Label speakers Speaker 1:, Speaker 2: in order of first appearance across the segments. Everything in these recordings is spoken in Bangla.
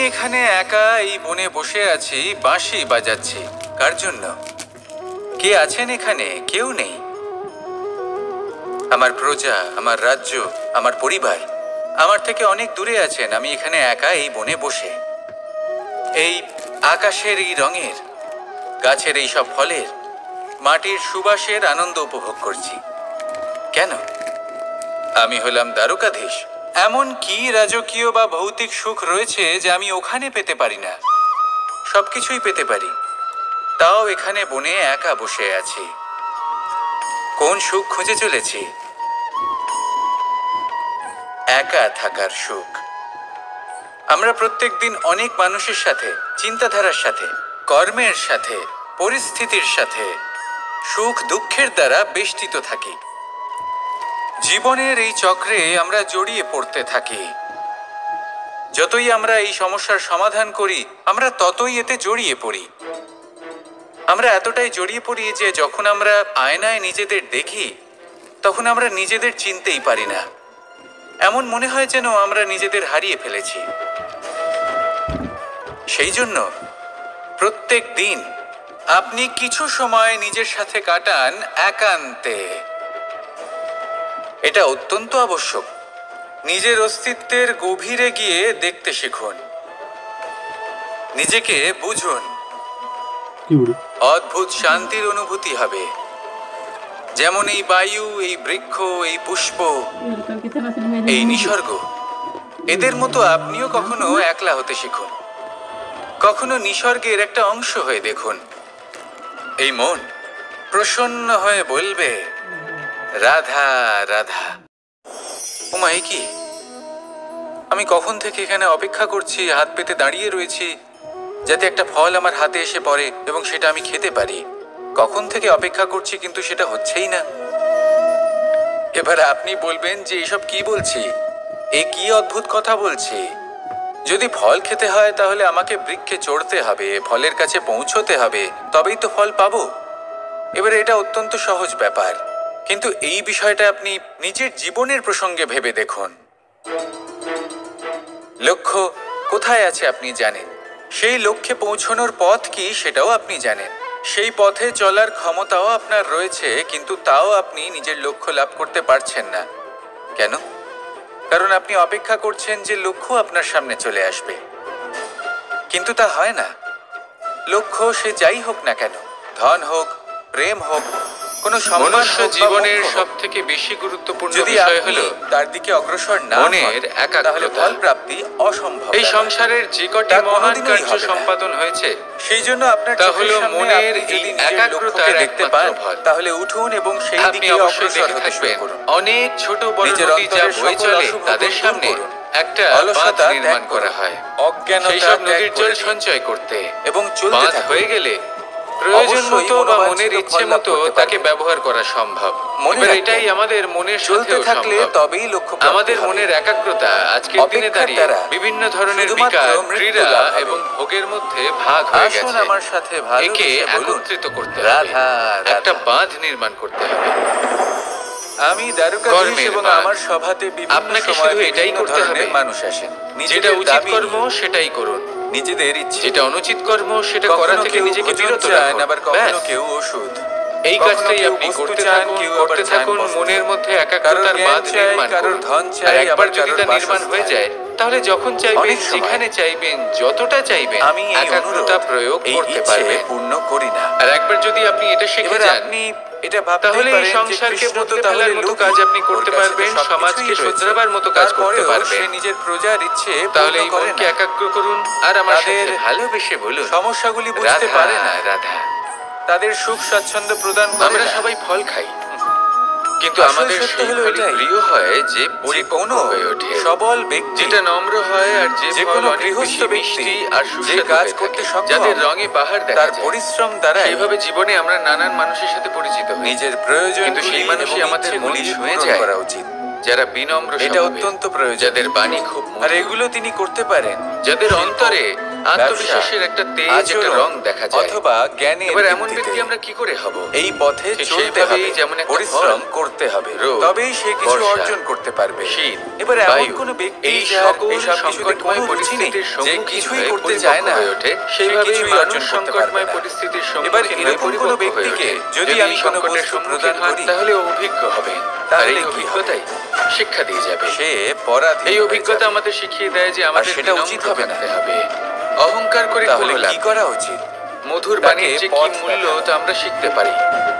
Speaker 1: এখানে একা এই বনে বসে আছি, বাঁশি বাজাচ্ছি। কার জন্য? কে আছেন এখানে? কেউ নেই। আমার প্রজা, আমার রাজ্য, আমার পরিবার আমার থেকে অনেক দূরে আছেন। আমি এখানে একা এই বনে বসে এই আকাশের এই রঙের, গাছের এই সব ফলের, মাটির সুবাসের আনন্দ উপভোগ করছি। কেন? আমি হলাম দ্বারকাধীশ। এমন কি রাজকীয় বা ভৌতিক সুখ রয়েছে যে আমি ওখানে পেতে পারি না? সবকিছুই পেতে পারি, তাও এখানে বনে একা বসে আছি। কোন সুখ খুঁজে চলেছি? একা থাকার সুখ। আমরা প্রত্যেকদিন অনেক মানুষের সাথে, চিন্তাধারার সাথে, কর্মের সাথে, পরিস্থিতির সাথে, সুখ দুঃখের দ্বারা বেষ্টিত থাকি। জীবনের এই চক্রে আমরা জড়িয়ে পড়তে থাকি। যতই আমরা এই সমস্যার সমাধান করি, আমরা ততই এতে জড়িয়ে পড়ি। আমরা এতটাই জড়িয়ে পড়ি যে যখন আমরা আয়নায় নিজেদের দেখি, তখন আমরা নিজেদের চিনতেই পারি না। এমন মনে হয় যেন আমরা নিজেদের হারিয়ে ফেলেছি। সেই জন্য প্রত্যেক দিন আপনি কিছু সময় নিজের সাথে কাটান একান্তে। এটা অত্যন্ত আবশ্যক। নিজের অস্তিত্বের গভীরে গিয়ে দেখতে শিখুন, নিজেকে বুঝুন। অদ্ভুত শান্তির অনুভূতি হবে। যেমন এই বায়ু, এই বৃক্ষ, এই পুষ্প, এই নিসর্গ, এদের মতো আপনিও কখনো একলা হতে শিখুন। কখনো নিসর্গের একটা অংশ হয়ে দেখুন। এই মন প্রসন্ন হয়ে বলবে, রাধা রাধা। ওমাই কি, আমি কখন থেকে এখানে অপেক্ষা করছি, হাত পেতে দাঁড়িয়ে রয়েছি যাতে একটা ফল আমার হাতে এসে পড়ে এবং সেটা আমি খেতে পারি। কখন থেকে অপেক্ষা করছি, কিন্তু সেটা হচ্ছেই না। এবার আপনি বলবেন যে এসব কি বলছি, এ কি অদ্ভুত কথা বলছি। যদি ফল খেতে হয় তাহলে আমাকে বৃক্ষে চড়তে হবে, ফলের কাছে পৌঁছতে হবে, তবেই তো ফল পাবো। এবারে এটা অত্যন্ত সহজ ব্যাপার, কিন্তু এই বিষয়টা আপনি নিজের জীবনের প্রসঙ্গে ভেবে দেখুন। লক্ষ্য কোথায় আছে আপনি জানেন, সেই লক্ষ্যে পৌঁছানোর পথ কি সেটাও আপনি জানেন, সেই পথে চলার ক্ষমতাও আপনার রয়েছে, কিন্তু তাও আপনি নিজের লক্ষ্য লাভ করতে পারছেন না। কেন? কারণ আপনি অপেক্ষা করছেন যে লক্ষ্য আপনার সামনে চলে আসবে, কিন্তু তা হয় না। লক্ষ্য সে যাই হোক না কেন, ধন হোক, প্রেম হোক, কোনো মনুষ্য জীবনের সবথেকে বেশি গুরুত্বপূর্ণ বিষয় হলো তার দিকে অগ্রসর না মনের একাগ্রতা, তাহলে ফল প্রাপ্তি অসম্ভব। এই সংসারের যে কটি মহান কার্য সম্পাদন হয়েছে, সেই জন্য আপনার তাহলে মনের এই একাগ্রতা দেখতে পান, তাহলে উঠুন এবং সেই দিকে অগ্রসর হতে শুরু করুন। অনেক ছোট বড় নদী যা বয়ে চলে তাদের সামনে একটা বাঁধ নির্মাণ করা হয় সেই সব নদীর জল সঞ্চয় করতে, এবং বাঁধ হয়ে গেলে প্রয়োজন মতো বা মনের ইচ্ছে মতো তাকে ব্যবহার করা সম্ভব। এবার এটাই আমাদের মনের সাথে থাকলে তবেই লক্ষ্য। আমাদের মনের একাগ্রতা আজকের দিনে দাঁড়িয়ে বিভিন্ন ধরনের বিকার, ক্রীড়া এবং ভোগের মধ্যে ভাগ হয়ে গেছে। আমার সাথে একে একত্রিত করতে হবে, একটা বাঁধ নির্মাণ করতে হবে। আমি দ্বারকাধীশ এবং আমার সভাতে আপনাকে শুধু এটাই করতে হবে। মানুষ আসেন, যেটা উচিত কর্ম সেটাই করুন, নিজেদের ইচ্ছে। যেটা অনুচিত কর্ম সেটা করা থেকে নিজেকে বিরত রাখুন। আবার কখনো কেউ ওষুধ, এই কাজটাই আপনি করতে থাকুন। মনের মধ্যে একাগ্রতার বাঁধ নির্মাণ করুন। আর একবার যদি তা নির্মাণ হয়ে যায়, তাহলে যখন চাইবেন, যেখানে চাইবেন, যতটা চাইবেন, আমি একাগ্রতা প্রয়োগ করতে পারবেন। পূর্ণ করি না। আর একবার যদি আপনি এটা শিখে যান, তাহলে এই সংসারকে বদলে ফেলার মতো কাজ আপনি করতে পারবেন, সমাজকে শুধরাবার মতো কাজ করতে পারবেন। নিজের প্রজার ইচ্ছে তাহলে এই মনকে একাগ্র করুন আর আমার সাথে ভালোবেসে বলুন, সমস্যাগুলি বুঝতে পারে না রাধা, তাদের সুখ স্বাচ্ছন্দ্য প্রদান করে। আমরা সবাই ফল খাই, কিন্তু আমাদের সেই ফলই প্রিয় হয় যে পরিপূর্ণ হয়ে ওঠে, সবল ব্যক্তি, যেটা নম্র হয়, আর যে কোনো গৃহস্থ ব্যক্তি আর যে কাজ করতে সক্ষম, যাদের রঙে বাহার দেখা যায়, তার পরিশ্রম দ্বারা। সেইভাবে জীবনে আমরা নানান মানুষের সাথে পরিচিত হই, নিজের প্রয়োজন, কিন্তু সেই মানুষই আমাদের মনে ছুঁয়ে যায় করা উচিত, যারা বিনম্র, এটা অত্যন্ত প্রয়োজন, যাদের বাণী খুব, আর এগুলো তিনি করতে পারেন, যাদের অন্তরে
Speaker 2: আত্মবিশ্বাসের একটা তেজ, একটা রং দেখা যায়।
Speaker 1: অথবা জ্ঞানের
Speaker 2: এবার এমন
Speaker 1: ভিত্তিতে
Speaker 2: ব্যক্তি আমরা কি করে হব?
Speaker 1: এই পথে
Speaker 2: ঠিক
Speaker 1: চলতে
Speaker 2: সেইভাবেই
Speaker 1: হবে,
Speaker 2: যেমন একটা
Speaker 1: পরিশ্রম
Speaker 2: ফল,
Speaker 1: করতে হবে,
Speaker 2: রোদ,
Speaker 1: তবেই সে কিছু
Speaker 2: বর্ষা,
Speaker 1: অর্জন করতে পারবে।
Speaker 2: শীত,
Speaker 1: এবার এমন
Speaker 2: বায়ু,
Speaker 1: কোনো ব্যক্তি
Speaker 2: এই
Speaker 1: যার
Speaker 2: সকল
Speaker 1: এসব কিছুতে
Speaker 2: সংকটময়
Speaker 1: কোনো রুচি নেই,
Speaker 2: পরিস্থিতির
Speaker 1: যে
Speaker 2: সম্মুখীন
Speaker 1: কিছুই
Speaker 2: হয়ে
Speaker 1: করতে চায় না,
Speaker 2: পরিপক্ক হয়ে ওঠে,
Speaker 1: সে
Speaker 2: সেইভাবেই
Speaker 1: কিছুই
Speaker 2: মানুষ
Speaker 1: অর্জন করতে পারবে
Speaker 2: সংকটময়
Speaker 1: না।
Speaker 2: পরিস্থিতির
Speaker 1: এবার
Speaker 2: সম্মুখীন হয়ে
Speaker 1: এরকম কোনো
Speaker 2: পরিপক্ক হয়ে
Speaker 1: ব্যক্তিকে
Speaker 2: ওঠে।
Speaker 1: যদি আমি কোনো
Speaker 2: সংকটের
Speaker 1: বস্তু
Speaker 2: সম্মুখীন
Speaker 1: প্রদান
Speaker 2: হয়
Speaker 1: করি,
Speaker 2: তাহলে অভিজ্ঞ হবে, আর
Speaker 1: তাহলে
Speaker 2: এই
Speaker 1: কি হবে?
Speaker 2: অভিজ্ঞতাই শিক্ষা দিয়ে যাবে।
Speaker 1: সে পরাধীন
Speaker 2: এই
Speaker 1: হয়ে
Speaker 2: অভিজ্ঞতা
Speaker 1: যাবে।
Speaker 2: আমাদের শিখিয়ে দেয় যে আমাদের
Speaker 1: সেটা
Speaker 2: বিনম্র
Speaker 1: উচিত হবে না।
Speaker 2: থাকতে হবে। অহংকার করে
Speaker 1: তাহলে
Speaker 2: কোনো লাভ
Speaker 1: কি
Speaker 2: নেই।
Speaker 1: করা উচিত?
Speaker 2: মধুর
Speaker 1: তাকে
Speaker 2: বাণীর যে কি
Speaker 1: পথ
Speaker 2: মূল্য
Speaker 1: দেখানো।
Speaker 2: তা আমরা শিখতে পারি।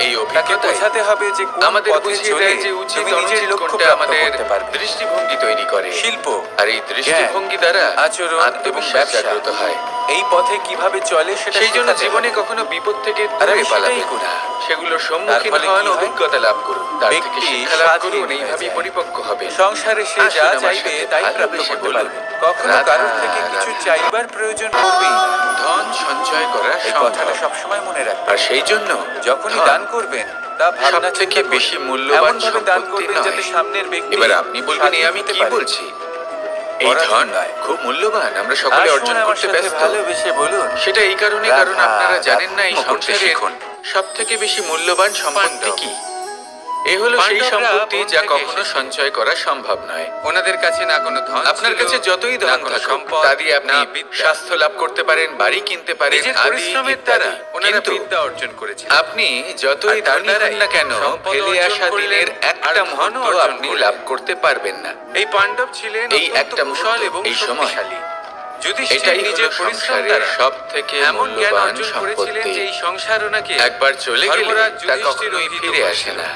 Speaker 2: এই
Speaker 1: তাকে
Speaker 2: অভিজ্ঞতাই
Speaker 1: বোঝাতে হবে যে কোন
Speaker 2: আমাদের
Speaker 1: পথে
Speaker 2: বুঝিয়ে
Speaker 1: চলে
Speaker 2: দেয় যে উচিত
Speaker 1: তুমি নিজের
Speaker 2: অনুচিত
Speaker 1: লক্ষ্য
Speaker 2: কোনটা
Speaker 1: প্রাপ্ত
Speaker 2: আমাদের
Speaker 1: করতে পারবে।
Speaker 2: দৃষ্টিভঙ্গি তৈরি করে।
Speaker 1: শিল্প,
Speaker 2: আর এই দৃষ্টিভঙ্গি দ্বারা
Speaker 1: আচরণ এবং
Speaker 2: আত্মবিশ্বাস
Speaker 1: ব্যবসা
Speaker 2: জাগ্রত হয়।
Speaker 1: এই পথে কিভাবে চলে সেটা
Speaker 2: সেই জন্য
Speaker 1: শেখাতে
Speaker 2: জীবনে
Speaker 1: হবে।
Speaker 2: কখনো বিপদ থেকে
Speaker 1: আর
Speaker 2: দূরে
Speaker 1: আমি সেটাই
Speaker 2: পালাবেন
Speaker 1: করি।
Speaker 2: না। সেগুলোর সম্মুখীন
Speaker 1: তার ফলে
Speaker 2: হন,
Speaker 1: কি হয়?
Speaker 2: অভিজ্ঞতা লাভ করুন, তার থেকে
Speaker 1: ব্যক্তি
Speaker 2: শিক্ষা লাভ
Speaker 1: স্বাধীন
Speaker 2: করুন,
Speaker 1: হয়ে
Speaker 2: এইভাবেই
Speaker 1: যায়।
Speaker 2: পরিপক্ক হবে।
Speaker 1: সংসারে সে
Speaker 2: আসুন
Speaker 1: যা
Speaker 2: আমার
Speaker 1: চাইবে
Speaker 2: সাথে
Speaker 1: তাই প্রাপ্ত
Speaker 2: ভালোবেসে
Speaker 1: করতে
Speaker 2: বলুন,
Speaker 1: পারবে। কখনো
Speaker 2: রাধা,
Speaker 1: কারোর থেকে কিছু
Speaker 2: রাধা।
Speaker 1: চাইবার প্রয়োজন পড়বেই না।
Speaker 2: ধন সঞ্চয় করা
Speaker 1: এই
Speaker 2: সম্ভব,
Speaker 1: কথাটা সবসময় মনে রাখবেন।
Speaker 2: আর সেই জন্য
Speaker 1: যখনই
Speaker 2: ধন
Speaker 1: দান করবেন তা ভাবনা
Speaker 2: সবথেকে
Speaker 1: চিন্তা করে
Speaker 2: বেশি মূল্যবান
Speaker 1: এমন ভাবে দান
Speaker 2: সম্পত্তি
Speaker 1: করবেন যাতে
Speaker 2: নয়।
Speaker 1: সামনের ব্যক্তি
Speaker 2: এবার আপনি বলবেন এই আমি
Speaker 1: স্বাধীন
Speaker 2: কি
Speaker 1: হতে পারে।
Speaker 2: বলছি? এই
Speaker 1: পরাধীন
Speaker 2: ধন
Speaker 1: নয়।
Speaker 2: খুব মূল্যবান, আমরা সকলে
Speaker 1: আসুন
Speaker 2: অর্জন
Speaker 1: আমার
Speaker 2: করতে
Speaker 1: সাথে
Speaker 2: ব্যস্ত।
Speaker 1: ভালোবেসে বলুন,
Speaker 2: সেটা এই কারণে, কারণ
Speaker 1: রাধা,
Speaker 2: আপনারা জানেন না এই
Speaker 1: রাধা করতে
Speaker 2: সংসারে
Speaker 1: শিখুন।
Speaker 2: সব থেকে বেশি মূল্যবান সম্পত্তি
Speaker 1: পাণ্ডব।
Speaker 2: কি। এ হলো সেই
Speaker 1: পাণ্ডবরা
Speaker 2: সম্পত্তি
Speaker 1: বন
Speaker 2: যা
Speaker 1: থেকে
Speaker 2: কখনো
Speaker 1: এসেছে।
Speaker 2: সঞ্চয় করা সম্ভব নয়।
Speaker 1: ওনাদের কাছে না কোনো ধন
Speaker 2: আপনার
Speaker 1: ছিল,
Speaker 2: কাছে যতই
Speaker 1: না
Speaker 2: ধন
Speaker 1: কোনো
Speaker 2: থাকুক,
Speaker 1: সম্পদ,
Speaker 2: তা দিয়ে আপনি
Speaker 1: না বিদ্যা।
Speaker 2: স্বাস্থ্য লাভ করতে পারেন, বাড়ি কিনতে পারেন,
Speaker 1: নিজের
Speaker 2: আদি
Speaker 1: পরিশ্রমের
Speaker 2: ইত্যাদি।
Speaker 1: দ্বারা ওনারা
Speaker 2: কিন্তু
Speaker 1: বিদ্যা অর্জন করেছেন।
Speaker 2: আপনি যতই
Speaker 1: আর তার
Speaker 2: ধনী হন
Speaker 1: দ্বারাই
Speaker 2: না কেন,
Speaker 1: সম্পদ
Speaker 2: ফেলে
Speaker 1: অর্জন
Speaker 2: আসা
Speaker 1: করলেন,
Speaker 2: দিনের
Speaker 1: আর
Speaker 2: একটা
Speaker 1: ধনও
Speaker 2: মুহূর্ত
Speaker 1: অর্জন
Speaker 2: আপনি
Speaker 1: করলেন।
Speaker 2: লাভ করতে পারবেন না।
Speaker 1: এই পাণ্ডব ছিলেন
Speaker 2: এই
Speaker 1: অত্যন্ত
Speaker 2: একটা
Speaker 1: কুশল
Speaker 2: মুহূর্ত,
Speaker 1: এবং
Speaker 2: এই সময়।
Speaker 1: শক্তিশালী।
Speaker 2: এটাই
Speaker 1: যুধিষ্ঠির নিজের
Speaker 2: হলো
Speaker 1: পরিশ্রম
Speaker 2: সংসারের
Speaker 1: দ্বারা
Speaker 2: সব থেকে
Speaker 1: এমন জ্ঞান
Speaker 2: মূল্যবান
Speaker 1: অর্জন করেছিলেন
Speaker 2: সম্পত্তি।
Speaker 1: যে এই সংসার ওনাকে
Speaker 2: একবার চলে গেলে
Speaker 1: ধর্মরাজ
Speaker 2: তা
Speaker 1: যুধিষ্ঠির
Speaker 2: কখনোই
Speaker 1: অভিহিত
Speaker 2: ফিরে আসে
Speaker 1: করেছিল।
Speaker 2: না।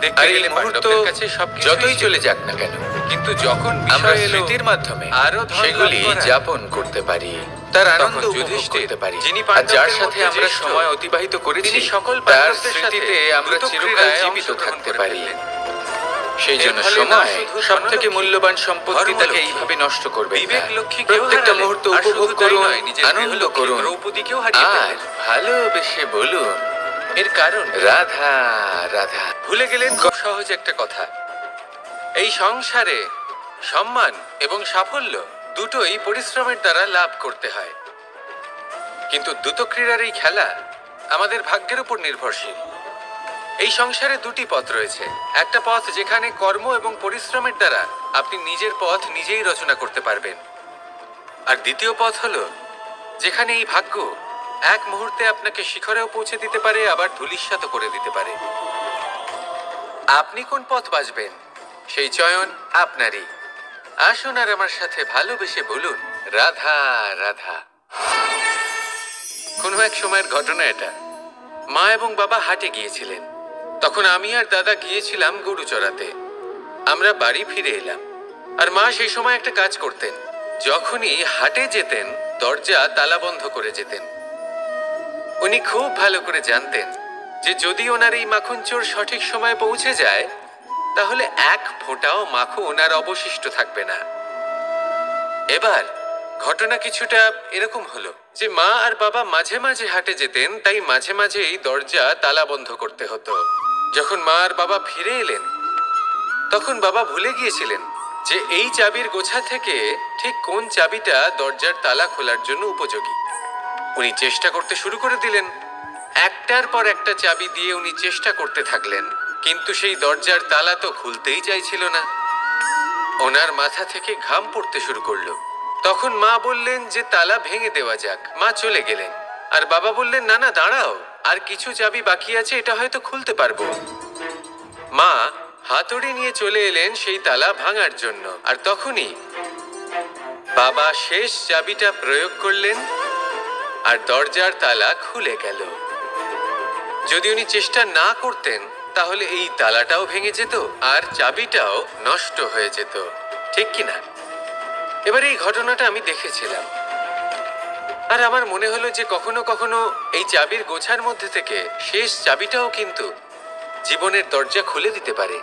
Speaker 1: দেখতে
Speaker 2: আর এই
Speaker 1: গেলে
Speaker 2: মুহূর্ত
Speaker 1: পাণ্ডবদের কাছে সবকিছুই
Speaker 2: যতই
Speaker 1: ছিল।
Speaker 2: চলে যাক না কেন,
Speaker 1: কিন্তু যখন
Speaker 2: আমরা
Speaker 1: বিষয় এলো
Speaker 2: স্মৃতির মাধ্যমে
Speaker 1: আরো ধন
Speaker 2: সেগুলি
Speaker 1: লাভ করার,
Speaker 2: যাপন করতে পারি, তার আনন্দ
Speaker 1: তখন
Speaker 2: উপভোগ
Speaker 1: যুধিষ্ঠির,
Speaker 2: করতে পারি।
Speaker 1: যিনি
Speaker 2: আর
Speaker 1: পাণ্ডবদের
Speaker 2: যার সাথে
Speaker 1: মধ্যে
Speaker 2: আমরা
Speaker 1: জ্যেষ্ঠ,
Speaker 2: সময় অতিবাহিত করেছি,
Speaker 1: তিনি সকল
Speaker 2: তার
Speaker 1: পাণ্ডবদের সাথে
Speaker 2: স্মৃতিতে আমরা
Speaker 1: দ্রুত
Speaker 2: চিরকাল
Speaker 1: ক্রীড়ায়
Speaker 2: জীবিত
Speaker 1: অংশগ্রহণ
Speaker 2: থাকতে
Speaker 1: করে
Speaker 2: পারি।
Speaker 1: ফেললেন।
Speaker 2: সেই জন্য
Speaker 1: এর ফলে
Speaker 2: সময়
Speaker 1: না শুধু
Speaker 2: সব থেকে
Speaker 1: ধনলক্ষ্মী,
Speaker 2: মূল্যবান সম্পত্তি, তাকে
Speaker 1: ধর্মলক্ষ্মী,
Speaker 2: এইভাবে নষ্ট করবেন না।
Speaker 1: বিবেক লক্ষ্মী
Speaker 2: প্রত্যেকটা মুহূর্ত উপভোগ করুন, আনন্দ করুন,
Speaker 1: দ্রৌপদীকেও হারিয়ে
Speaker 2: আর
Speaker 1: ফেললেন।
Speaker 2: ভালোবেসে বলুন,
Speaker 1: এর কারণ
Speaker 2: রাধা রাধা।
Speaker 1: ভুলে গেলেন খুব সহজ একটা কথা, এই সংসারে সম্মান এবং সাফল্য দুটোই পরিশ্রমের দ্বারা লাভ করতে হয়। কিন্তু দ্রুত ক্রীড়ার এই খেলা আমাদের ভাগ্যের উপর নির্ভরশীল। এই সংসারে দুটি পথ রয়েছে। একটা পথ যেখানে কর্ম এবং পরিশ্রমের দ্বারা আপনি নিজের পথ নিজেই রচনা করতে পারবেন, আর দ্বিতীয় পথ হলো যেখানে এই ভাগ্য এক মুহূর্তে আপনাকে শিখরেও পৌঁছে দিতে পারে, আবার ধূলিসাৎ করে দিতে পারে। আপনি কোন পথ বাছবেন সেই চয়ন আপনারই। আসুন আর আমার সাথে ভালোবেসে বলুন, রাধা রাধা। কোনো এক সময়ের ঘটনা এটা। মা এবং বাবা হাটে গিয়েছিলেন, তখন আমি আর দাদা গিয়েছিলাম গরু চড়াতে। আমরা বাড়ি ফিরে এলাম, আর মা সেই সময় একটা কাজ করতেন। যখনই হাটে যেতেন দরজা তালা বন্ধ করে যেতেন। উনি খুব ভালো করে জানতেন যে যদি ওনার এই মাখন চোর সঠিক সময়ে পৌঁছে যায় তাহলে এক ফোঁটাও মাখন আর অবশিষ্ট থাকবে না। এবার ঘটনা কিছুটা এরকম হলো যে মা আর বাবা মাঝে মাঝে হাটে যেতেন, তাই মাঝে মাঝেই দরজা তালা বন্ধ করতে হতো। যখন মা আর বাবা ফিরে এলেন তখন বাবা ভুলে গিয়েছিলেন যে এই চাবির গোছা থেকে ঠিক কোন চাবিটা দরজার তালা খোলার জন্য উপযোগী। উনি চেষ্টা করতে শুরু করে দিলেন। একটার পর একটা চাবি দিয়ে উনি চেষ্টা করতে থাকলেন, কিন্তু সেই দরজার তালা তো খুলতেই চাইছিল না। ওনার মাথা থেকে ঘাম পড়তে শুরু করলো। তখন মা বললেন যে তালা ভেঙে দেওয়া যাক। মা চলে গেলেন, আর বাবা বললেন না না দাঁড়াও, আর কিছু চাবি বাকি আছে, এটা হয়তো খুলতে পারবো। মা হাতুড়ি নিয়ে চলে এলেন সেই তালা ভাঙার জন্য, আর তখনই বাবা শেষ চাবিটা প্রয়োগ করলেন আর দরজার তালা খুলে গেল। যদি উনি চেষ্টা না করতেন তাহলে এই তালাটাও ভেঙে যেত আর চাবিটাও নষ্ট হয়ে যেত, ঠিক কিনা? এবার এই ঘটনাটা আমি দেখেছিলাম, আর আমার মনে হলো যে কখনো কখনো এই চাবির গোছার মধ্যে থেকে শেষ চাবিটাও কিন্তু জীবনের দরজা খুলে দিতে পারে।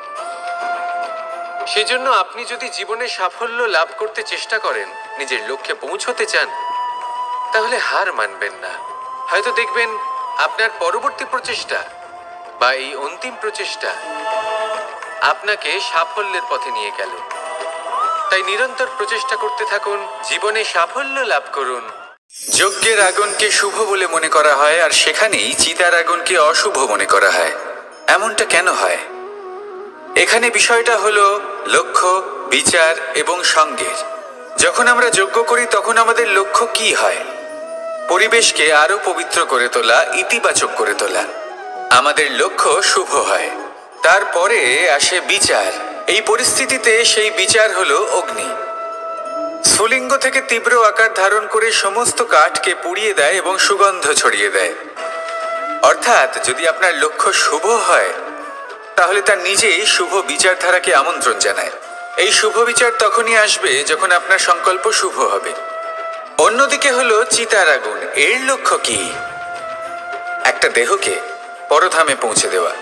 Speaker 1: সেজন্য আপনি যদি জীবনে সাফল্য লাভ করতে চেষ্টা করেন, নিজের লক্ষ্যে পৌঁছতে চান, তাহলে হার মানবেন না। হয়তো দেখবেন আপনার পরবর্তী প্রচেষ্টা বা এই অন্তিম প্রচেষ্টা আপনাকে সাফল্যের পথে নিয়ে গেল।
Speaker 2: তাই নিরন্তর প্রচেষ্টা করতে থাকুন, জীবনে সাফল্য লাভ করুন।
Speaker 1: যজ্ঞের আগুনকে শুভ বলে মনে করা হয়, আর সেখানেই চিতার আগুনকে অশুভ মনে করা হয়। এমনটা কেন হয়? এখানে বিষয়টা হলো লক্ষ্য, বিচার এবং সঙ্গের। যখন আমরা যজ্ঞ করি তখন আমাদের লক্ষ্য কি হয়? পরিবেশকে আরো পবিত্র করে তোলা, ইতিবাচক করে তোলা। আমাদের লক্ষ্য শুভ হয়। তারপরে আসে বিচার। এই পরিস্থিতিতে সেই বিচার হলো অগ্নি। স্ফুলিঙ্গ থেকে তীব্র আকার ধারণ করে সমস্ত কাঠকে পুড়িয়ে দেয় এবং সুগন্ধ ছড়িয়ে দেয়। অর্থাৎ যদি আপনার লক্ষ্য শুভ হয় তাহলে তা নিজেই শুভ বিচারধারাকে আমন্ত্রণ জানায়। এই শুভ বিচার তখনই আসবে যখন আপনার সংকল্প শুভ হবে। অন্যদিকে হলো চিতার আগুন। এর লক্ষ্য কি? একটা দেহকে পরধামে পৌঁছে দেওয়া।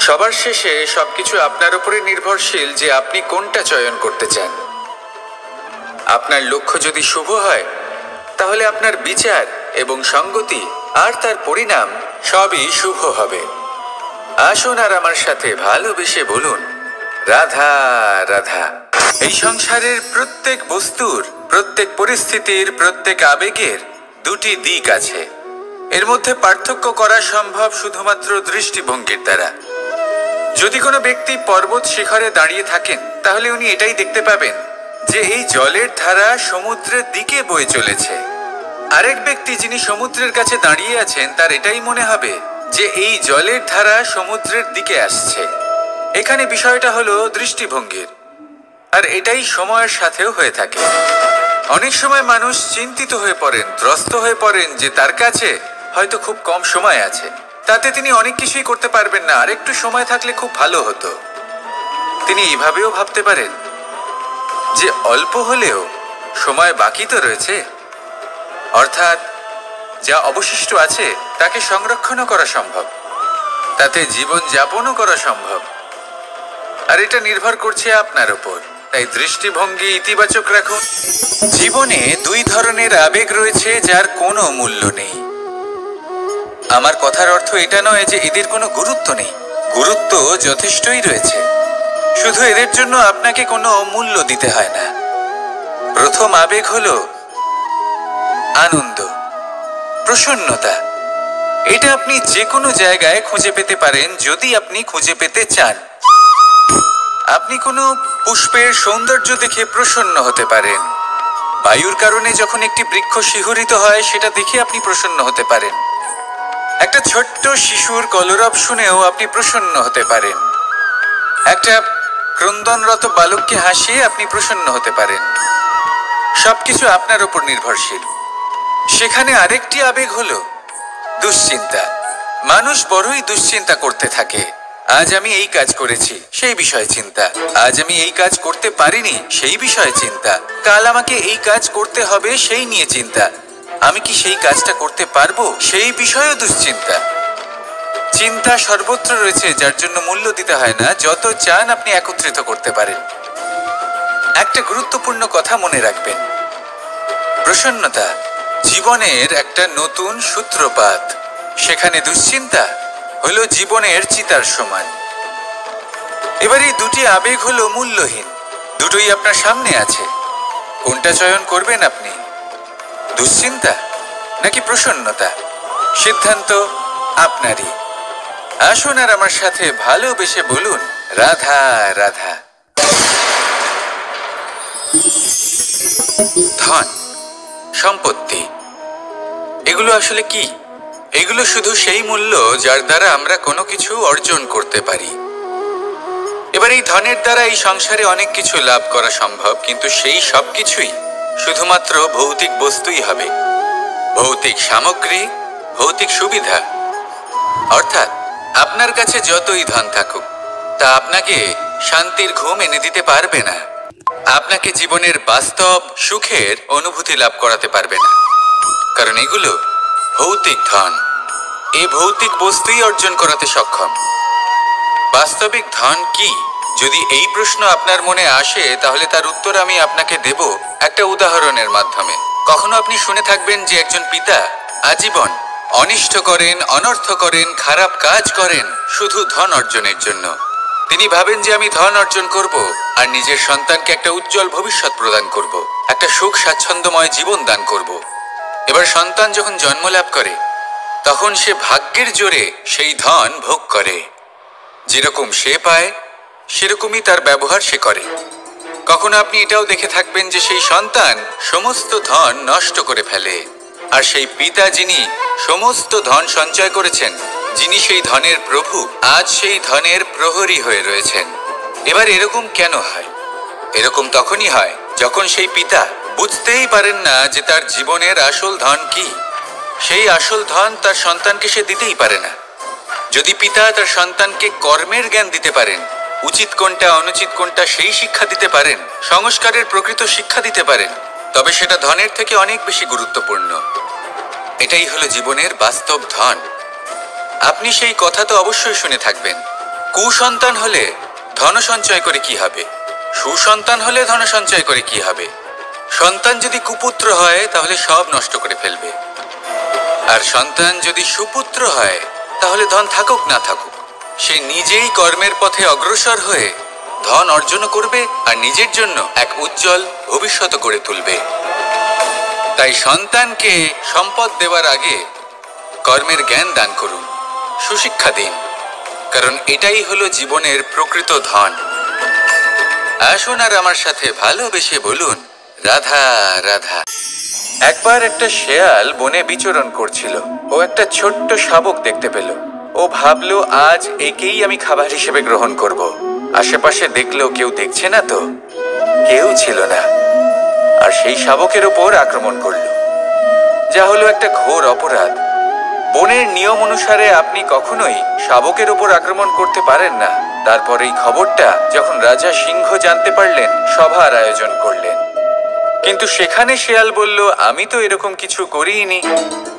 Speaker 1: সবার শেষে সবকিছু আপনার উপরে নির্ভরশীল যে আপনি কোনটা চয়ন করতে চান। আপনার লক্ষ্য যদি শুভ হয় তাহলে আপনার বিচার এবং সঙ্গতি আর তার পরিণাম সবই শুভ হবে। আসুন আর আমার সাথে ভালোবেসে বলুন, রাধা রাধা। এই সংসারের প্রত্যেক বস্তুর, প্রত্যেক পরিস্থিতির, প্রত্যেক আবেগের দুটি দিক আছে। এর মধ্যে পার্থক্য করা সম্ভব শুধুমাত্র দৃষ্টিভঙ্গির দ্বারা। যদি কোনো ব্যক্তি পর্বত শিখরে দাঁড়িয়ে থাকেন তাহলে উনি এটাই দেখতে পাবেন যে এই জলের ধারা সমুদ্রের দিকে বয়ে চলেছে। আরেক ব্যক্তি যিনি সমুদ্রের কাছে দাঁড়িয়ে আছেন তার এটাই মনে হবে যে এই জলের ধারা সমুদ্রের দিকে আসছে। এখানে বিষয়টা হলো দৃষ্টিভঙ্গির, আর এটাই সময়ের সাথেও হয়ে থাকে। অনেক সময় মানুষ চিন্তিত হয়ে পড়েন, ত্রস্ত হয়ে পড়েন যে তার কাছে হয়তো খুব কম সময় আছে, তাতে তিনি অনেক কিছুই করতে পারবেন না, আর একটু সময় থাকলে খুব ভালো হতো। তিনি এইভাবেও ভাবতে পারেন যে অল্প হলেও সময় বাকি তো রয়েছে, অর্থাৎ যা অবশিষ্ট আছে তাকে সংরক্ষণও করা সম্ভব, তাতে জীবন যাপনও করা সম্ভব। আর এটা নির্ভর করছে আপনার উপর। তাই দৃষ্টিভঙ্গি ইতিবাচক রাখুন। জীবনে দুই ধরনের আবেগ রয়েছে যার কোনো মূল্য নেই। আমার কথার অর্থ এটা নয় যে এদের কোনো গুরুত্ব নেই। গুরুত্ব যথেষ্টই রয়েছে, শুধু এদের জন্য আপনাকে কোনো মূল্য দিতে হয় না। প্রথম আবেগ হলো আনন্দ, প্রসন্নতা। এটা আপনি যে কোনো জায়গায় খুঁজে পেতে পারেন যদি আপনি খুঁজে পেতে চান। আপনি কোনো পুষ্পের সৌন্দর্য দেখে প্রসন্ন হতে পারেন। বায়ুর কারণে যখন একটি বৃক্ষ শিহরিত হয় সেটা দেখে আপনি প্রসন্ন হতে পারেন। একটা ছোট্ট শিশুর কলরব শুনেও আপনি প্রসন্ন হতে পারেন। একটা ক্রন্দনরত বালককে হাসিয়ে আপনি প্রসন্ন হতে পারেন। সবকিছু আপনার উপর নির্ভরশীল। সেখানে আরেকটি আবেগ হলো দুশ্চিন্তা। মানুষ বড়ই দুশ্চিন্তা করতে থাকে। আজ আমি এই কাজ করেছি, সেই বিষয়ে চিন্তা। আজ আমি এই কাজ করতে পারিনি, সেই বিষয়ে চিন্তা। কাল আমাকে এই কাজ করতে হবে, সেই নিয়ে চিন্তা। আমি কি সেই কাজটা করতে পারবো, সেই বিষয়েও দুশ্চিন্তা। চিন্তা সর্বত্র রয়েছে, যার জন্য মূল্য দিতে হয় না। যত চান আপনি একত্রিত করতে পারেন। একটা গুরুত্বপূর্ণ কথা মনে রাখবেন, প্রসন্নতা জীবনের একটা নতুন সূত্রপাত। সেখানে দুশ্চিন্তা হলো জীবনের চিতার সমান। এবার এই দুটি আবেগ হলো মূল্যহীন। দুটোই আপনার সামনে আছে। কোনটা চয়ন করবেন আপনি? দুশ্চিন্তা নাকি প্রসন্নতা? সিদ্ধান্ত আপনারই। আসুন আর আমার সাথে ভালোবেসে বলুন, রাধা রাধা। ধন, সম্পত্তি, এগুলো আসলে কি? এগুলো শুধু সেই মূল্য যার দ্বারা আমরা কোনো কিছু অর্জন করতে পারি। এবার এই ধনের দ্বারা এই সংসারে অনেক কিছু লাভ করা সম্ভব, কিন্তু সেই সব কিছুই শুধুমাত্র ভৌতিক বস্তুই হবে। ভৌতিক সামগ্রী, ভৌতিক সুবিধা। অর্থাৎ আপনার কাছে যতই ধন থাকুক তা আপনাকে শান্তির ঘুম এনে দিতে পারবে না। আপনাকে জীবনের বাস্তব সুখের অনুভূতি লাভ করাতে পারবে না, কারণ এগুলো ভৌতিক ধন। এই ভৌতিক বস্তুই অর্জন করাতে সক্ষম। বাস্তবিক ধন কি? যদি এই প্রশ্ন আপনার মনে আসে তাহলে তার উত্তর আমি আপনাকে দেব একটা উদাহরণের মাধ্যমে। কখনো আপনি শুনে থাকবেন যে একজন পিতা আজীবন অনিষ্ট করেন, অনর্থ করেন, খারাপ কাজ করেন শুধু ধন অর্জনের জন্য। তিনি ভাবেন যে আমি ধন অর্জন করব আর নিজের সন্তানকে একটা উজ্জ্বল ভবিষ্যৎ প্রদান করব, একটা সুখ স্বাচ্ছন্দ্যময় জীবন দান করব। এবার সন্তান যখন জন্ম লাভ করে তখন সে ভাগ্যের জোরে সেই ধন ভোগ করে। যেরকম সে পায় সেরকমই তার ব্যবহার সে করে। কখনো আপনি এটাও দেখে থাকবেন যে সেই সন্তান সমস্ত ধন নষ্ট করে ফেলে, আর সেই পিতা যিনি সমস্ত ধন সঞ্চয় করেছেন, যিনি সেই ধনের প্রভু, আজ সেই ধনের প্রহরী হয়ে রয়েছেন। এবার এরকম কেন হয়? এরকম তখনই হয় যখন সেই পিতা বুঝতেই পারেন না যে তার জীবনের আসল ধন কি। সেই আসল ধন তার সন্তানকে সে দিতেই পারে না। যদি পিতা তার সন্তানকে কর্মের জ্ঞান দিতে পারেন, উচিত কোনটা অনুচিত কোনটা সেই শিক্ষা দিতে পারেন, সংস্কারের প্রকৃত শিক্ষা দিতে পারেন, তবে সেটা ধনের থেকে অনেক বেশি গুরুত্বপূর্ণ। এটাই হলো জীবনের বাস্তব ধন। আপনি সেই কথা তো অবশ্যই শুনে থাকবেন, কুসন্তান হলে ধন সঞ্চয় করে কি হবে, সুসন্তান হলে ধন সঞ্চয় করে কি হবে। সন্তান যদি কুপুত্র হয় তাহলে সব নষ্ট করে ফেলবে, আর সন্তান যদি সুপুত্র হয় তাহলে ধন থাকুক না থাকুক সে নিজেই কর্মের পথে অগ্রসর হয়ে ধন অর্জন করবে আর নিজের জন্য এক উজ্জ্বল ভবিষ্যৎ গড়ে তুলবে। তাই সন্তানকে সম্পদ দেওয়ার আগে কর্মের জ্ঞান দান করুন, সুশিক্ষা দিন, কারণ এটাই হলো জীবনের প্রকৃত ধন। আসুন আর আমার সাথে ভালোবেসে বলুন, রাধা রাধা। একবার একটা শেয়াল বনে বিচরণ করছিল। ও একটা ছোট্ট শাবক দেখতে পেল। ও ভাবলো আজ একেই আমি খাবার হিসেবে গ্রহণ করব। আশেপাশে দেখলো কেউ দেখছে না তো, কেউ ছিল না, আর সেই শাবকের ওপর আক্রমণ করলো, যা হলো একটা ঘোর অপরাধ। বনের নিয়ম অনুসারে আপনি কখনোই শাবকের ওপর আক্রমণ করতে পারেন না। তারপর এই খবরটা যখন রাজা সিংহ জানতে পারলেন, সভার আয়োজন করলেন। কিন্তু সেখানে শেয়াল বলল, আমি তো এরকম কিছু করিনি।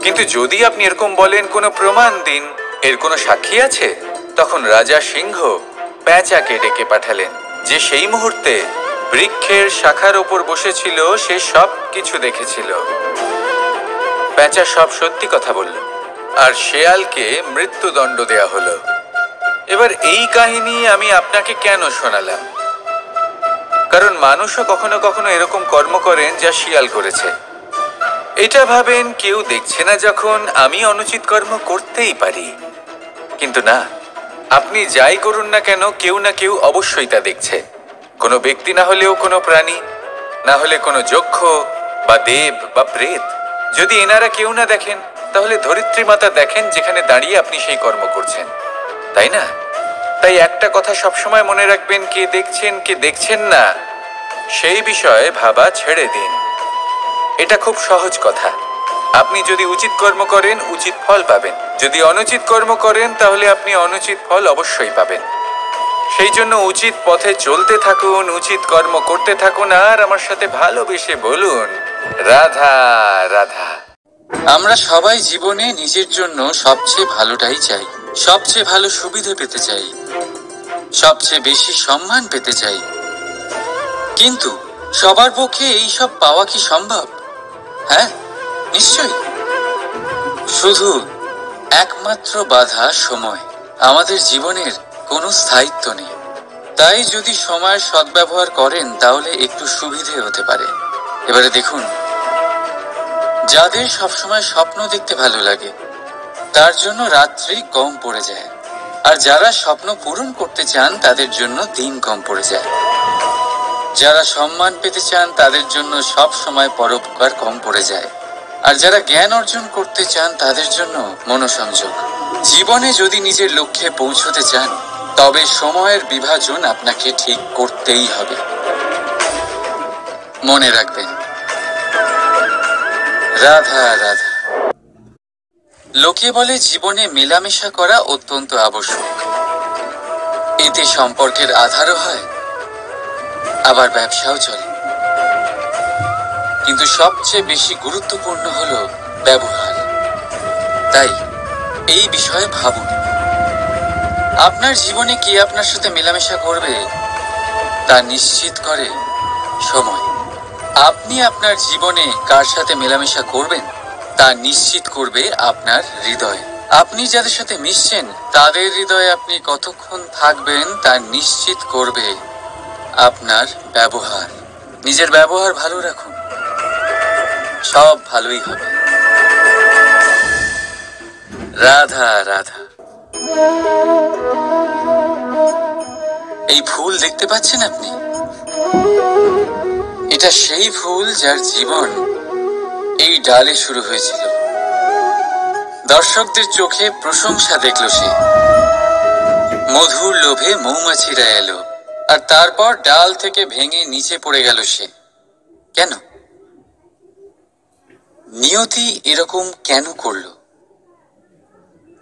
Speaker 1: কিন্তু যদি আপনি এরকম বলেন, কোনো প্রমাণ দিন, এর কোনো সাক্ষী আছে? তখন রাজা সিংহ পেঁচাকে ডেকে পাঠালেন, যে সেই মুহূর্তে বৃক্ষের শাখার ওপর বসেছিল, সে সব কিছু দেখেছিল। পেঁচা সব সত্যি কথা বলল, আর শেয়ালকে মৃত্যুদণ্ড দেয়া হলো। এবার এই কাহিনী আমি আপনাকে কেন শোনালাম? কারণ মানুষও কখনো কখনো এরকম কর্ম করেন যা শিয়াল করেছে। এটা ভাবেন কেউ দেখছে না যখন, আমি অনুচিত কর্ম করতেই পারি। কিন্তু না, আপনি যাই করুন না কেন, কেউ না কেউ অবশ্যই তা দেখছে। কোনো ব্যক্তি না হলেও কোনো প্রাণী, না হলে কোনো যক্ষ বা দেব বা প্রেত। যদি এনারা কেউ না দেখেন, তাহলে ধরিত্রী মাতা দেখেন, যেখানে দাঁড়িয়ে আপনি সেই কর্ম করছেন, তাই না? তাই একটা কথা সবসময় মনে রাখবেন, কে দেখছেন কে দেখছেন না সেই বিষয়ে ভাবা ছেড়ে দিন। এটা খুব সহজ কথা। আপনি যদি উচিত কর্ম করেন, উচিত ফল পাবেন। যদি অনুচিত কর্ম করেন, তাহলে আপনি অনুচিত ফল অবশ্যই পাবেন। সেই জন্য উচিত পথে চলতে থাকুন, উচিত কর্ম করতে থাকুন, আর আমার সাথে ভালোবেসে বলুন, রাধা রাধা। আমরা সবাই জীবনে নিজের জন্য সবচেয়ে ভালোটাই চাই, সবচেয়ে ভালো সুবিধা পেতে চাই, সবচেয়ে বেশি সম্মান পেতে চাই। কিন্তু সবার পক্ষে এই সব পাওয়া কি সম্ভব? হ্যাঁ, নিশ্চয়ই। শুধু একমাত্র বাধা সময়। আমাদের জীবনের কোনো স্থায়িত্ব নেই। তাই যদি সময়ের সদ্ব্যবহার করেন, তাহলে একটু সুবিধে হতে পারে। এবারে দেখুন, যাদের সবসময় স্বপ্ন দেখতে ভালো লাগে, তার জন্য রাত্রি কম পড়ে যায়। আর যারা স্বপ্ন পূরণ করতে চান, তাদের জন্য দিন কম পড়ে যায়। যারা সম্মান পেতে চান, তাদের জন্য সব সময় পরোপকার কম পড়ে যায়। আর যারা জ্ঞান অর্জন করতে চান, তাদের জন্য মনোসংযোগ। জীবনে যদি নিজের লক্ষ্যে পৌঁছতে চান, তবে সময়ের বিভাজন আপনাকে ঠিক করতেই হবে। মনে রাখবেন, রাধা রাধা। লোকে বলে জীবনে মেলামেশা করা অত্যন্ত আবশ্যক। এতে সম্পর্কের আধারও হয়, আবার ব্যবসাও চলে। কিন্তু সবচেয়ে বেশি গুরুত্বপূর্ণ হলো ব্যবহার। তাই এই বিষয়ে ভাবুন, আপনার জীবনে কে আপনার সাথে মেলামেশা করবে তা নিশ্চিত করে সময়। আপনি আপনার জীবনে কার সাথে মেলামেশা করবেন তা নিশ্চিত করবে আপনার হৃদয়। আপনি যাদের সাথে মিশছেন তাদের হৃদয়ে আপনি কতক্ষণ থাকবেন তা নিশ্চিত করবে আপনার ব্যবহার। নিজের ব্যবহার ভালো রাখুন, সব ভালোই হবে। রাধা রাধা। এই ফুল দেখতে পাচ্ছেন আপনি? এটা সেই ফুল যার জীবন এই ডালে শুরু হয়েছিল। দর্শকদের চোখে প্রশংসা দেখল সে, মধুর লোভে মৌমাছিরা এলো, আর তারপর ডাল থেকে ভেঙে নিচে পড়ে গেল সে। কেন? নিয়তি এরকম কেন করল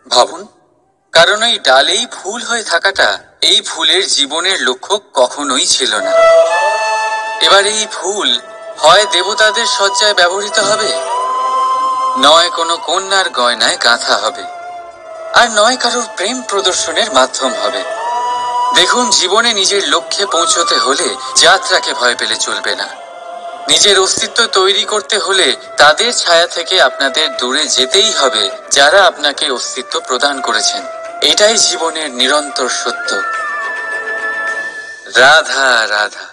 Speaker 1: ভাবুন। কারণ এই ডালেই ফুল হয়ে থাকাটা এই ফুলের জীবনের লক্ষ্য কখনোই ছিল না। এবার এই ফুল হয় দেবতাদের সজ্জায় ব্যবহৃত হবে, নয় কোনো কন্যার গয়নায় গাঁথা হবে, আর নয় কারোর প্রেম প্রদর্শনের মাধ্যম হবে। দেখুন, জীবনে নিজের লক্ষ্যে পৌঁছতে হলে যাত্রাকে ভয় পেলে চলবে না। নিজের অস্তিত্ব তৈরি করতে হলে তাদের ছায়া থেকে আপনাদের দূরে যেতেই হবে যারা আপনাকে অস্তিত্ব প্রদান করেছেন। এটাই জীবনের নিরন্তর সত্য। রাধা রাধা।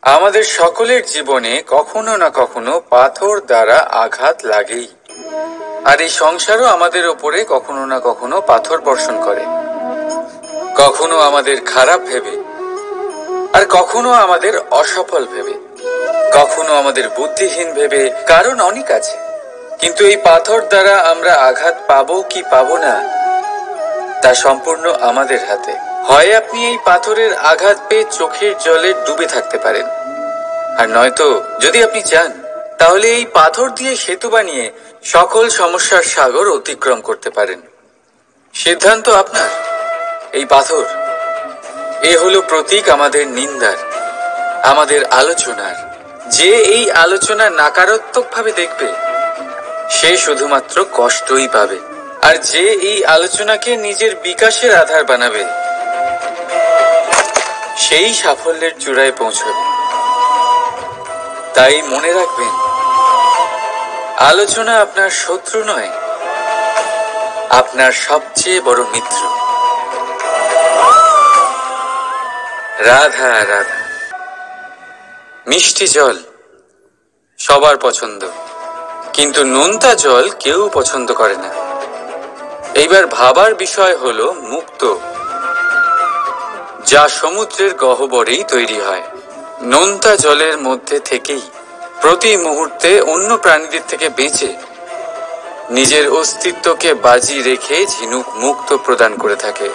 Speaker 1: আমাদের সকলের জীবনে কখনো না কখনো পাথর দ্বারা আঘাত লাগেই, আর এই সংসারও আমাদের ওপরে কখনো না কখনো পাথর বর্ষণ করে। কখনো আমাদের খারাপ ভেবে, আর কখনো আমাদের অসফল ভেবে, কখনো আমাদের বুদ্ধিহীন ভেবে। কারণ অনেক আছে, কিন্তু এই পাথর দ্বারা আমরা আঘাত পাবো কি পাবো না তা সম্পূর্ণ আমাদের হাতে। হয় আপনি এই পাথরের আঘাত পেয়ে চোখের জলে ডুবে থাকতে পারেন, আর নয়তো যদি আপনি চান তাহলে এই পাথর দিয়ে সেতু বানিয়ে সকল সমস্যার সাগর অতিক্রম করতে পারেন। সিদ্ধান্ত আপনার। এই পাথর এ হলো প্রতীক আমাদের নিন্দার, আমাদের আলোচনার। যে এই আলোচনা নাকারাত্মকভাবে দেখবে সে শুধুমাত্র কষ্টই পাবে, আর যে এই আলোচনাকে নিজের বিকাশের আধার বানাবে সেই সাফল্যের চূড়ায় পৌঁছবে। তাই মনে রাখবেন, আলোচনা আপনার শত্রু নয়, আপনার সবচেয়ে বড় মিত্র। রাধা রাধা। মিষ্টি জল সবার পছন্দ, কিন্তু নোনতা জল কেউ পছন্দ করে না। এইবার ভাবার বিষয় হলো মুক্তো, যা সমুদ্রের গহ্বরেই তৈরি হয়। নোনতা জলের মধ্যে থেকেই প্রতি মুহূর্তে অন্য প্রাণীদের থেকে বেঁচে নিজের অস্তিত্বকে বাজি রেখে ঝিনুক মুক্ত প্রদান করে থাকে।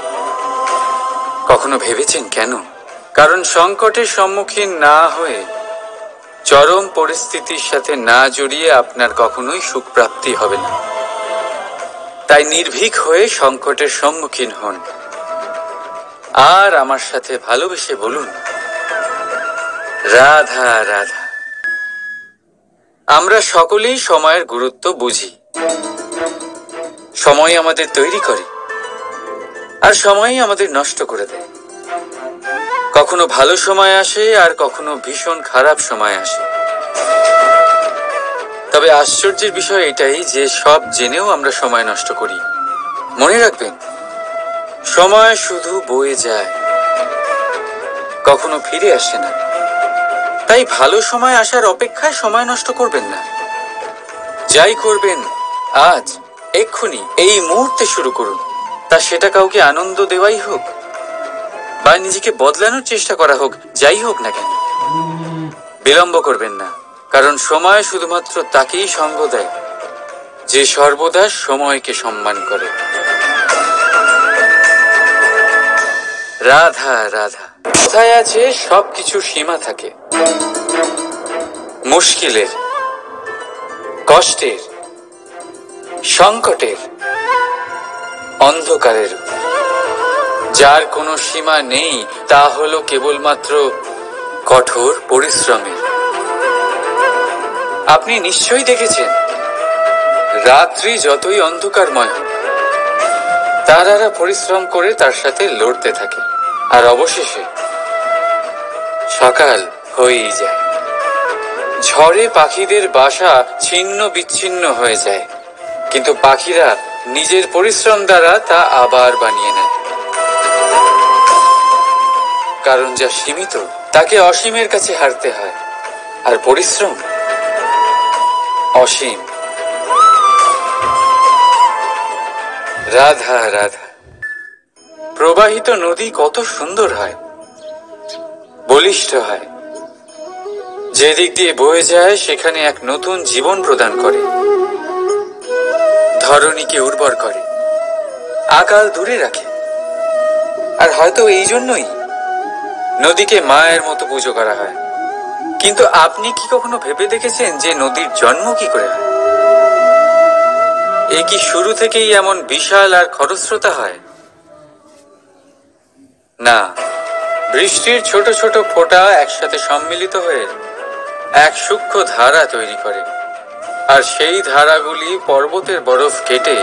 Speaker 1: কখনো ভেবেছেন কেন? কারণ সংকটের সম্মুখীন না হয়ে, চরম পরিস্থিতির সাথে না জড়িয়ে আপনার কখনোই সুখ প্রাপ্তি হবে না। তাই নির্ভীক হয়ে সংকটের সম্মুখীন হন, আর আমার সাথে ভালোবেসে বলুন, রাধা রাধা। আমরা সকলেই সময়ের গুরুত্ব বুঝি। সময় আমাদের তৈরি করে, আর সময়ই আমাদের নষ্ট করে দেয়। কখনো ভালো সময় আসে, আর কখনো ভীষণ খারাপ সময় আসে। তবে আশ্চর্যের বিষয় এটাই যে সব জেনেও আমরা সময় নষ্ট করি। মনে রাখবেন, সময় শুধু বয়ে যায়, কখনো ফিরে আসে না। তাই ভালো সময় আসার অপেক্ষায় সময় নষ্ট করবেন না। যাই করবেন আজ, এক্ষুনি, এই মুহূর্তে শুরু করুন। তা সেটা কাউকে আনন্দ দেওয়াই হোক, বা নিজেকে বদলানোর চেষ্টা করা হোক, যাই হোক না কেন, বিলম্ব করবেন না। কারণ সময় শুধুমাত্র তাকেই সঙ্গ দেয় যে সর্বদা সময়কে সম্মান করে। রাধা রাধা। কোথায় আছে সবকিছু সীমা থাকে, মুশকিলের, কষ্টের, সংকটের, অন্ধকারের। যার কোনো সীমা নেই তা হলো কেবলমাত্র কঠোর পরিশ্রমের। আপনি নিশ্চয়ই দেখেছেন, রাত্রি যতই অন্ধকারময় হোক, তারারা পরিশ্রম করে তার সাথে লড়তে থাকে, আর অবশেষে সকাল হয়েই যায়। ঝড়ে পাখিদের বাসা ছিন্ন বিচ্ছিন্ন হয়ে যায়, কিন্তু পাখিরা নিজের পরিশ্রম দ্বারা তা আবার বানিয়ে নেয়। কারণ যা সীমিত তাকে অসীমের কাছে হারতে হয়, আর পরিশ্রম অসীম। রাধা রাধা। প্রবাহিত নদী কত সুন্দর হয়, বলিষ্ঠ হয়। যেদিক দিয়ে বয়ে যায় সেখানে এক নতুন জীবন প্রদান করে, ধরণীকে উর্বর করে, আকাল দূরে রাখে। আর হয়তো এই জন্যই নদীকে মায়ের মতো পুজো করা হয়। কিন্তু আপনি কি কখনো ভেবে দেখেছেন যে নদীর জন্ম কি করে হয়? এ কি শুরু থেকেই এমন বিশাল আর খরস্রোতা হয়? না, বৃষ্টির ছোট ছোট ফোঁটা একসাথে সম্মিলিত হয়ে এক সূক্ষ্ম ধারা তৈরি করে, আর সেই ধারাগুলি পর্বতের বরফ কেটে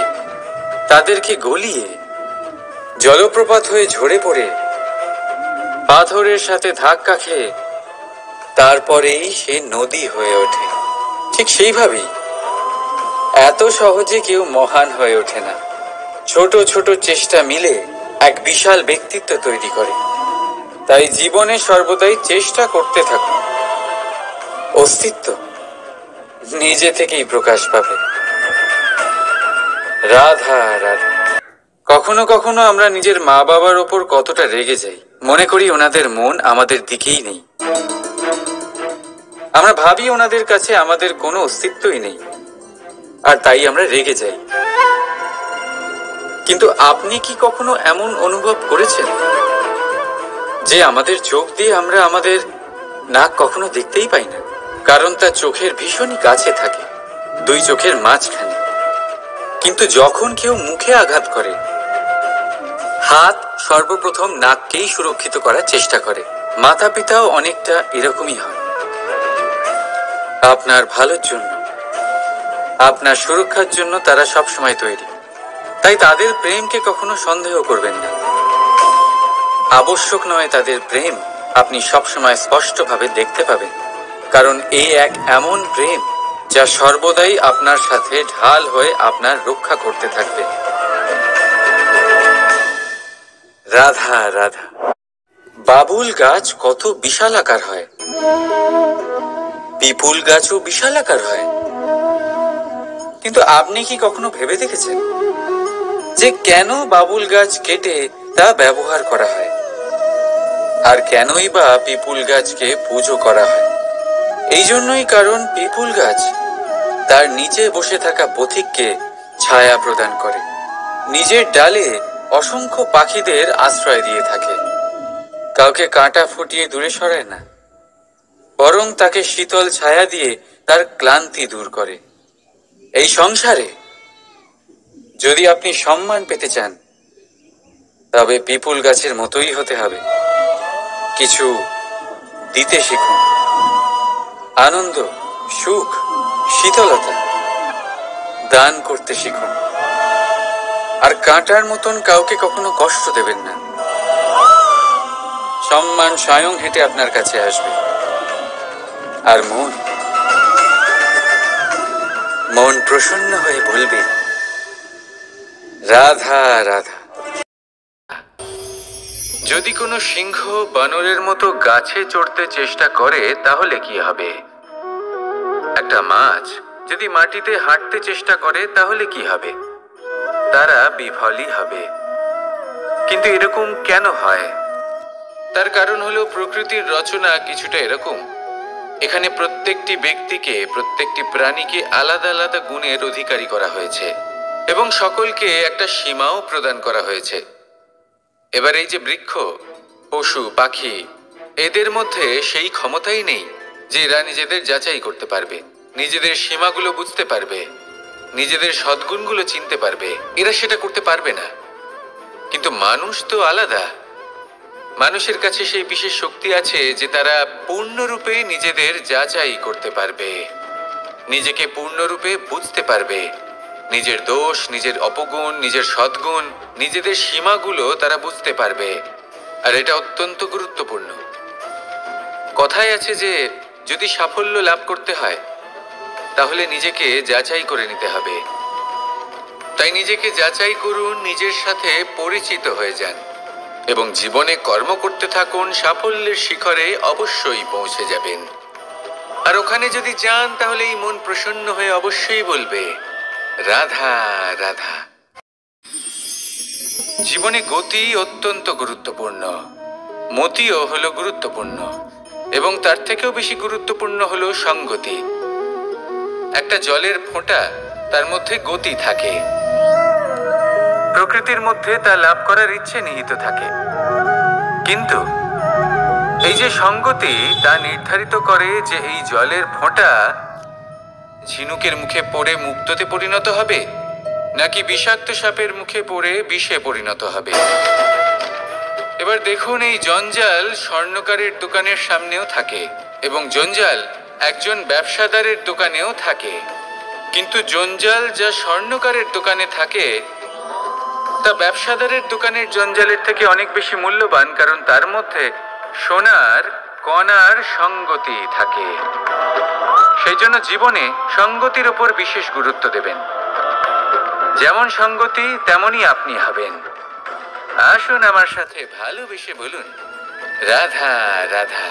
Speaker 1: তাদেরকে গলিয়ে জলপ্রপাত হয়ে ঝরে পড়ে পাথরের সাথে ধাক্কা খেয়ে তারপরেই সে নদী হয়ে ওঠে। ঠিক সেইভাবেই এত সহজে কেউ মহান হয়ে ওঠে না। ছোট ছোট চেষ্টা মিলে এক বিশাল ব্যক্তিত্ব তৈরি করে। তাই জীবনে সর্বদাই চেষ্টা করতে থাকুন। অস্তিত্ব নিজে থেকেই প্রকাশ পাবে। রাধা রাধা। কখনো কখনো আমরা নিজের মা বাবার ওপর কতটা রেগে যাই, মনে করি ওনাদের মন আমাদের দিকেই নেই। আমরা ভাবি ওনাদের কাছে আমাদের কোনো অস্তিত্বই নেই, আর তাই আমরা রেগে যাই। কিন্তু আপনি কি কখনো এমন অনুভব করেছেন যে আমাদের চোখ দিয়ে আমরা আমাদের নাক কখনো দেখতেই পাই না? কারণ তা চোখের ভীষণই কাছে থাকে, দুই চোখের মাঝখানে। কিন্তু যখন কেউ মুখে আঘাত করে, হাত সর্বপ্রথম নাককেই সুরক্ষিত করার চেষ্টা করে। মাতা পিতাও অনেকটা এরকমই হয়। আপনার ভালোর জন্য, আপনার সুরক্ষার জন্য তারা সবসময় তৈরি। তাই তাদের প্রেমকে কখনো সন্দেহ করবেন না। আবশ্যক নয় তাদের প্রেম আপনি সবসময় স্পষ্টভাবে দেখতে পাবেন, কারণ এই এক এমন প্রেম যা সর্বদাই আপনার সাথে ঢাল হয়ে আপনার রক্ষা করতে থাকবে। রাধা রাধা। বাবুল গাছ কত বিশাল আকার হয়, পিপুল গাছও বিশাল আকার হয়। কিন্তু আপনি কি কখনো ভেবে দেখেছেন যে কেন বাবুল গাছ কেটে তা ব্যবহার করা হয়, আর কেনই বা পিপুল গাছকে পুজো করা হয়? এই জন্যই, কারণ পিপুল গাছ তার নিচে বসে থাকা পথিককে ছায়া প্রদান করে, নিজের ডালে অসংখ্য পাখিদের আশ্রয় দিয়ে থাকে, কাউকে কাঁটা ফুটিয়ে দূরে সরায় না, বরং তাকে শীতল ছায়া দিয়ে তার ক্লান্তি দূর করে। এই সংসারে যদি আপনি সম্মান পেতে চান, তবে পিপুল গাছের মতোই হতে হবে। কিছু দিতে শিখুন, আনন্দ, সুখ, শীতলতা দান করতে শিখুন। আর কাঁটার মতন কাউকে কখনো কষ্ট দেবেন না। সম্মান স্বয়ং হেঁটে আপনার কাছে আসবে। আর মন প্রসন্ন হয়ে বলবে, রাধা রাধা। যদি কোনো সিংহ বানরের মতো গাছে চড়তে চেষ্টা করে তাহলে কি হবে? একটা মাছ যদি মাটিতে হাঁটতে চেষ্টা করে তাহলে কি হবে? তারা বিফলই হবে। কিন্তু এরকম কেন হয়? তার কারণ হলো প্রকৃতির রচনা কিছুটা এরকম। এখানে প্রত্যেকটি ব্যক্তিকে, প্রত্যেকটি প্রাণীকে আলাদা আলাদা গুণের অধিকারী করা হয়েছে এবং সকলকে একটা সীমাও প্রদান করা হয়েছে। এবার এই যে বৃক্ষ, পশু, পাখি, এদের মধ্যে সেই ক্ষমতাই নেই যে এরা নিজেদের যাচাই করতে পারবে, নিজেদের সীমাগুলো বুঝতে পারবে, নিজেদের সদ্গুণগুলো চিনতে পারবে। এরা সেটা করতে পারবে না। কিন্তু মানুষ তো আলাদা। মানুষের কাছে সেই বিশেষ শক্তি আছে যে তারা পূর্ণরূপে নিজেদের যাচাই করতে পারবে, নিজেকে পূর্ণরূপে বুঝতে পারবে, নিজের দোষ, নিজের অপগুণ, নিজের সদ্গুণ, নিজেদের সীমাগুলো তারা বুঝতে পারবে। আর এটা অত্যন্ত গুরুত্বপূর্ণ। কথায় আছে যে যদি সাফল্য লাভ করতে হয় তাহলে নিজেকে যাচাই করে নিতে হবে। তাই নিজেকে যাচাই করুন, নিজের সাথে পরিচিত হয়ে যান এবং জীবনে কর্ম করতে থাকুন। সাফল্যের শিখরে অবশ্যই পৌঁছে যাবেন। আর ওখানে যদি যান তাহলে এই মন প্রসন্ন হয়ে অবশ্যই বলবে, রাধা রাধা। জীবনে গতি অত্যন্ত গুরুত্বপূর্ণ, মতিও হলো গুরুত্বপূর্ণ, এবং তার থেকেও বেশি গুরুত্বপূর্ণ হলো সঙ্গতি। একটা জলের ফোঁটা, তার মধ্যে গতি থাকে, প্রকৃতির মধ্যে তা লাভ করার ইচ্ছে নিহিত থাকে। কিন্তু এই যে সঙ্গতি, তা নির্ধারিত করে যে এই জলের ফোঁটা ঝিনুকের মুখে পড়ে মুক্তোতে পরিণত হবে, নাকি বিষাক্ত সাপের মুখে পড়ে বিষে পরিণত হবে। এবার দেখুন, এই জঞ্জাল স্বর্ণকারের দোকানের সামনেও থাকে এবং জঞ্জাল একজন ব্যবসাদারের দোকানেও থাকে। কিন্তু জঞ্জাল যা স্বর্ণকারের দোকানে থাকে তা ব্যবসাদারের দোকানের জঞ্জালের থেকে অনেক বেশি মূল্যবান, কারণ তার মধ্যে সোনার কণার সঙ্গতি থাকে। সেই জন্য জীবনে সঙ্গতির উপর বিশেষ গুরুত্ব দেবেন। যেমন সঙ্গতি তেমনই আপনি হবেন। আসুন আমার সাথে ভালোবেসে বলুন, রাধা রাধা।